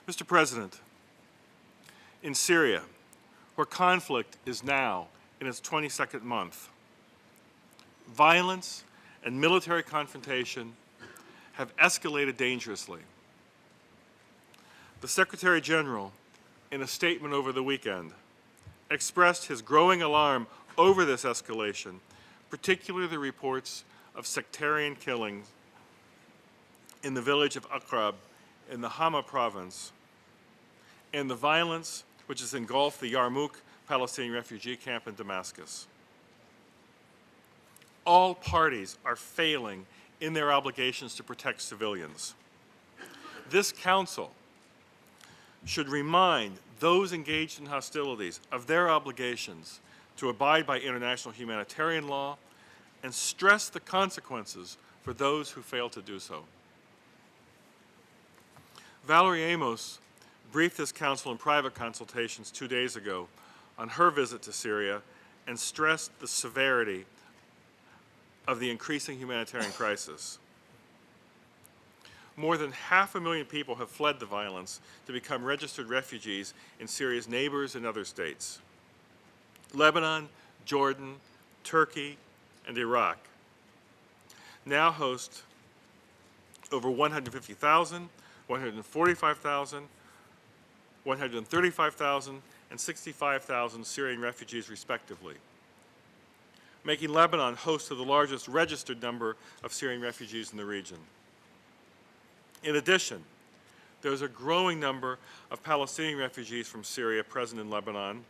Mr. President, in Syria, where conflict is now in its 22nd month, violence and military confrontation have escalated dangerously. The Secretary General, in a statement over the weekend, expressed his growing alarm over this escalation, particularly the reports of sectarian killings in the village of Akrab in the Hama province, and the violence which has engulfed the Yarmouk Palestinian refugee camp in Damascus. All parties are failing in their obligations to protect civilians. This Council should remind those engaged in hostilities of their obligations to abide by international humanitarian law and stress the consequences for those who fail to do so. Valerie Amos briefed this Council in private consultations 2 days ago on her visit to Syria and stressed the severity of the increasing humanitarian crisis. More than 500,000 people have fled the violence to become registered refugees in Syria's neighbors and other states. Lebanon, Jordan, Turkey, and Iraq now host over 150,000, 145,000, 135,000, and 65,000 Syrian refugees respectively, making Lebanon host to the largest registered number of Syrian refugees in the region. In addition, there's a growing number of Palestinian refugees from Syria present in Lebanon,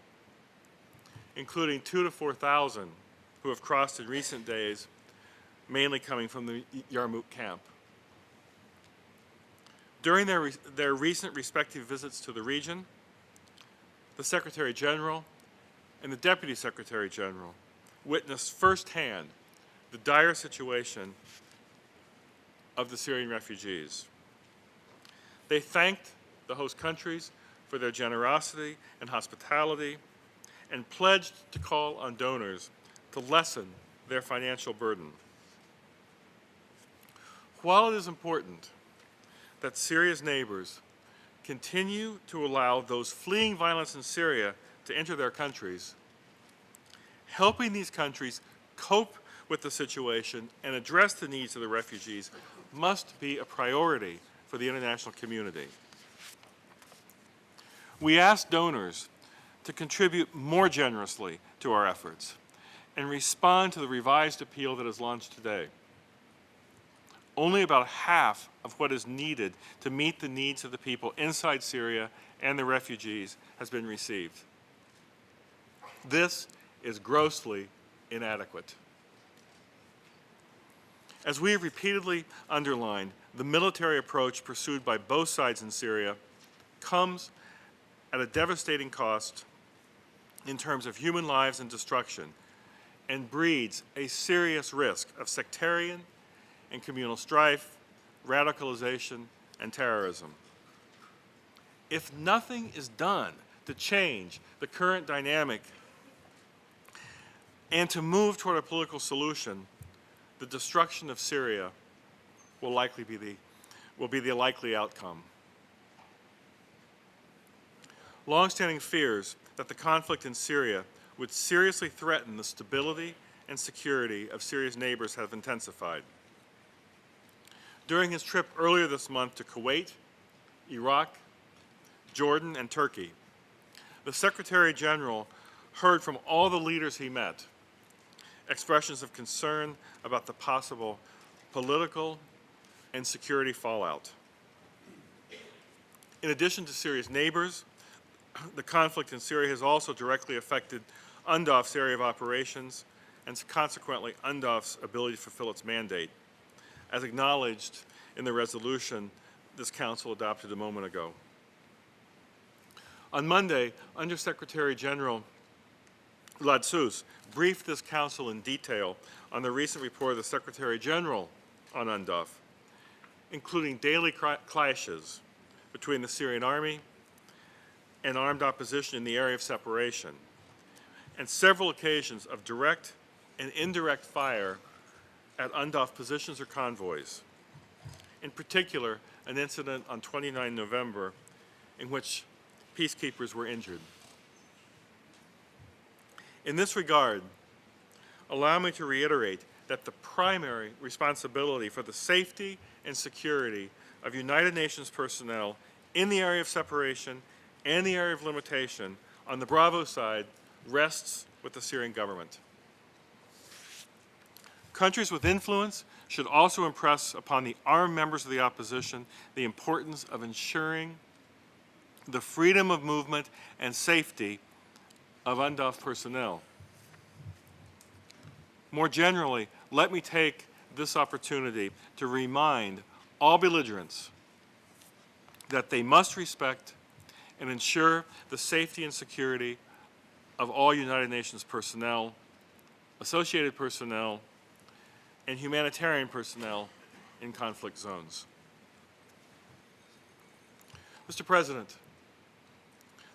including 2,000 to 4,000 who have crossed in recent days, mainly coming from the Yarmouk camp. During their recent respective visits to the region, the Secretary General and the Deputy Secretary General witnessed firsthand the dire situation of the Syrian refugees. They thanked the host countries for their generosity and hospitality and pledged to call on donors to lessen their financial burden. While it is important that Syria's neighbors continue to allow those fleeing violence in Syria to enter their countries, helping these countries cope with the situation and address the needs of the refugees must be a priority for the international community. We ask donors to contribute more generously to our efforts and respond to the revised appeal that is launched today. Only about half of what is needed to meet the needs of the people inside Syria and the refugees has been received. This is grossly inadequate. As we have repeatedly underlined, the military approach pursued by both sides in Syria comes at a devastating cost in terms of human lives and destruction, and breeds a serious risk of sectarian and communal strife, radicalization, and terrorism. If nothing is done to change the current dynamic and to move toward a political solution, the destruction of Syria will be the likely outcome. Long-standing fears that the conflict in Syria would seriously threaten the stability and security of Syria's neighbors have intensified. During his trip earlier this month to Kuwait, Iraq, Jordan, and Turkey, the Secretary General heard from all the leaders he met expressions of concern about the possible political and security fallout. In addition to Syria's neighbors, the conflict in Syria has also directly affected UNDOF's area of operations and consequently UNDOF's ability to fulfill its mandate, as acknowledged in the resolution this Council adopted a moment ago. On Monday, Undersecretary General Ladsus briefed this Council in detail on the recent report of the Secretary General on UNDOF, including daily clashes between the Syrian army and armed opposition in the area of separation, and several occasions of direct and indirect fire at UNDOF positions or convoys. In particular, an incident on 29 November in which peacekeepers were injured. In this regard, allow me to reiterate that the primary responsibility for the safety and security of United Nations personnel in the area of separation and the area of limitation on the Bravo side rests with the Syrian government. Countries with influence should also impress upon the armed members of the opposition the importance of ensuring the freedom of movement and safety of UNDOF personnel. More generally, let me take this opportunity to remind all belligerents that they must respect and ensure the safety and security of all United Nations personnel, associated personnel, and humanitarian personnel in conflict zones. Mr. President,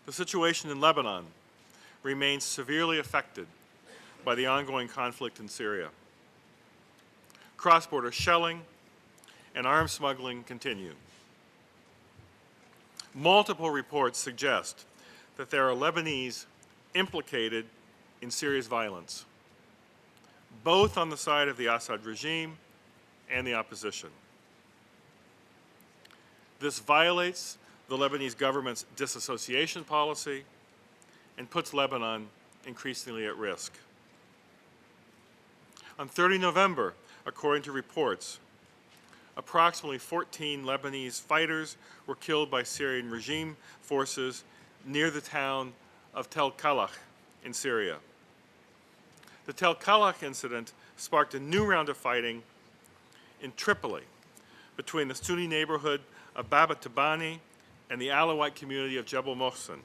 the situation in Lebanon remains severely affected by the ongoing conflict in Syria. Cross-border shelling and arms smuggling continue. Multiple reports suggest that there are Lebanese implicated in Syria's violence, both on the side of the Assad regime and the opposition. This violates the Lebanese government's disassociation policy and puts Lebanon increasingly at risk. On 30 November, according to reports, approximately 14 Lebanese fighters were killed by Syrian regime forces near the town of Tel Kalach in Syria. The Tel Kalach incident sparked a new round of fighting in Tripoli between the Sunni neighborhood of Baba Tabani and the Alawite community of Jebel Mohsen,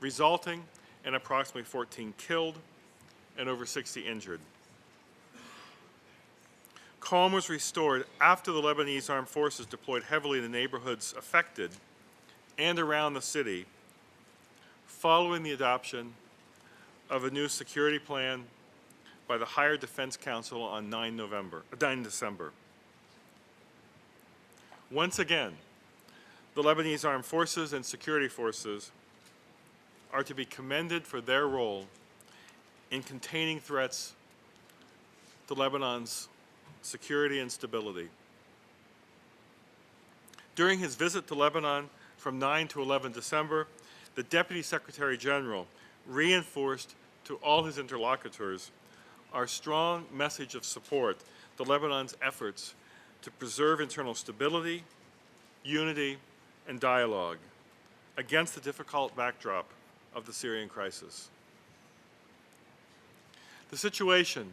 resulting in approximately 14 killed and over 60 injured. Calm was restored after the Lebanese armed forces deployed heavily in the neighborhoods affected and around the city following the adoption of a new security plan by the Higher Defense Council on 9 December. Once again, the Lebanese armed forces and security forces are to be commended for their role in containing threats to Lebanon's security and stability. During his visit to Lebanon from 9 to 11 December, the Deputy Secretary General reinforced to all his interlocutors our strong message of support to Lebanon's efforts to preserve internal stability, unity, and dialogue against the difficult backdrop of the Syrian crisis. The situation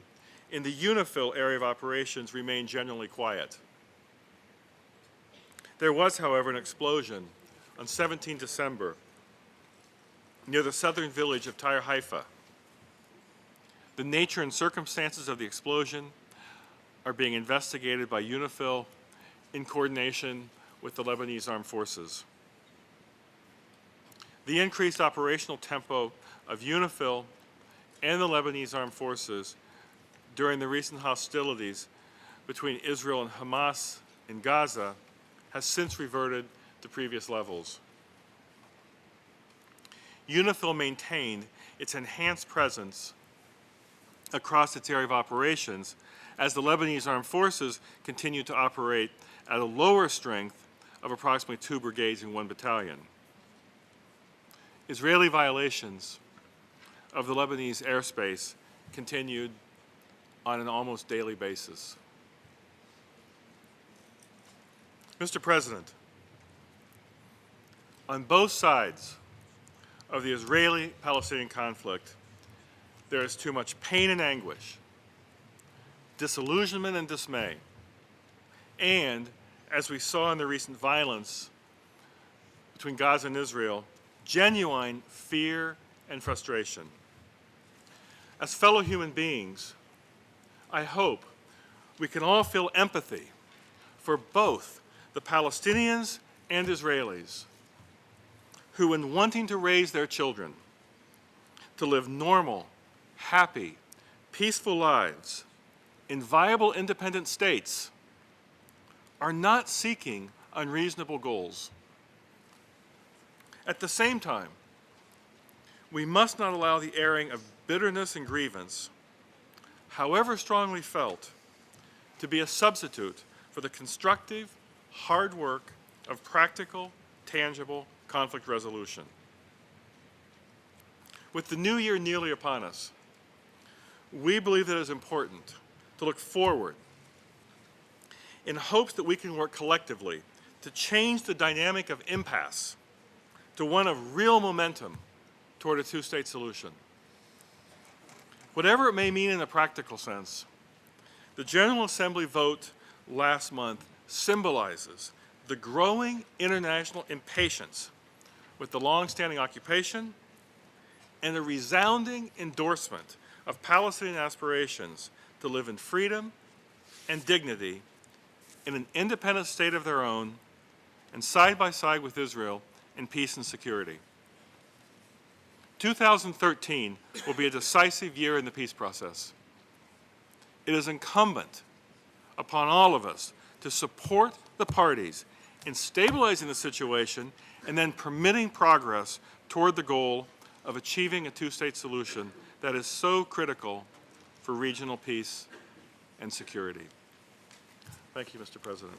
in the UNIFIL area of operations remained generally quiet. There was, however, an explosion on 17 December near the southern village of Tyre Haifa. The nature and circumstances of the explosion are being investigated by UNIFIL in coordination with the Lebanese armed forces. The increased operational tempo of UNIFIL and the Lebanese armed forces during the recent hostilities between Israel and Hamas in Gaza has since reverted to previous levels. UNIFIL maintained its enhanced presence across its area of operations as the Lebanese armed forces continued to operate at a lower strength of approximately 2 brigades and 1 battalion. Israeli violations of the Lebanese airspace continued on an almost daily basis. Mr. President, on both sides of the Israeli-Palestinian conflict, there is too much pain and anguish, disillusionment and dismay, and, as we saw in the recent violence between Gaza and Israel, genuine fear and frustration. As fellow human beings, I hope we can all feel empathy for both the Palestinians and Israelis who, in wanting to raise their children to live normal, happy, peaceful lives in viable independent states, are not seeking unreasonable goals. At the same time, we must not allow the airing of bitterness and grievance, however strongly felt, to be a substitute for the constructive, hard work of practical, tangible conflict resolution. With the new year nearly upon us, we believe that it is important to look forward in hopes that we can work collectively to change the dynamic of impasse to one of real momentum toward a two-state solution. Whatever it may mean in a practical sense, the General Assembly vote last month symbolizes the growing international impatience with the long-standing occupation and a resounding endorsement of Palestinian aspirations to live in freedom and dignity in an independent state of their own and side by side with Israel in peace and security. 2013 will be a decisive year in the peace process. It is incumbent upon all of us to support the parties in stabilizing the situation and then permitting progress toward the goal of achieving a two-state solution that is so critical for regional peace and security. Thank you, Mr. President.